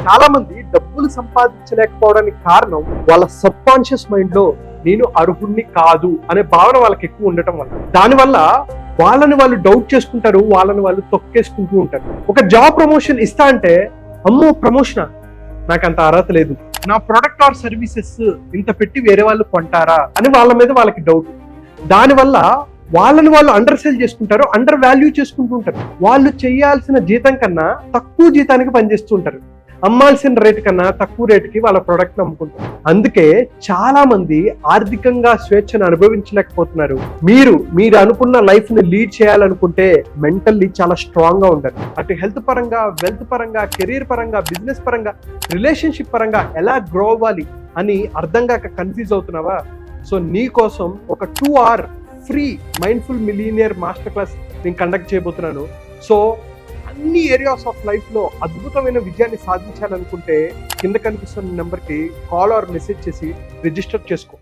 చాలా మంది డబ్బులు సంపాదించలేకపోవడానికి కారణం వాళ్ళ సబ్ కాన్షియస్ మైండ్ లో నేను అర్హుణ్ణి కాదు అనే భావన వాళ్ళకి ఎక్కువ ఉండటం వల్ల, దానివల్ల వాళ్ళని వాళ్ళు డౌట్ చేసుకుంటారు, వాళ్ళని వాళ్ళు తొక్కేసుకుంటూ ఉంటారు. ఒక జాబ్ ప్రమోషన్ ఇస్తా అంటే అమ్మో ప్రమోషన్, నాకు అంత అర్హత లేదు, నా ప్రొడక్ట్ ఆర్ సర్వీసెస్ ఇంత పెట్టి వేరే వాళ్ళు కొంటారా అని వాళ్ళ మీద వాళ్ళకి డౌట్. దానివల్ల వాళ్ళని వాళ్ళు అండర్ సేల్ చేసుకుంటారు, అండర్ వాల్యూ చేసుకుంటూ ఉంటారు. వాళ్ళు చేయాల్సిన జీతం కన్నా తక్కువ జీతానికి పనిచేస్తూ ఉంటారు, అమ్మాల్సిన రేటు కన్నా తక్కువ రేటుకి వాళ్ళ ప్రొడక్ట్ అమ్ముకుంటారు. అందుకే చాలా మంది ఆర్థికంగా స్వేచ్ఛను అనుభవించలేకపోతున్నారు. మీరు అనుకున్న లైఫ్ ని లీడ్ చేయాలనుకుంటే మెంటల్లీ చాలా స్ట్రాంగ్ గా ఉండాలి. అటు హెల్త్ పరంగా, వెల్త్ పరంగా, కెరీర్ పరంగా, బిజినెస్ పరంగా, రిలేషన్షిప్ పరంగా ఎలా గ్రో అవ్వాలి అని అర్థం కాక కన్ఫ్యూజ్ అవుతున్నావా? సో నీ కోసం ఒక 2 hour free mindful millionaire master class నేను కండక్ట్ చేయబోతున్నాను. సో అన్ని ఏరియాస్ ఆఫ్ లైఫ్ లో అద్భుతమైన విజయాన్ని సాధించాలనుకుంటే కింద కనిపిస్తున్న నెంబర్కి కాల్ ఆర్ మెసేజ్ చేసి రిజిస్టర్ చేసుకో.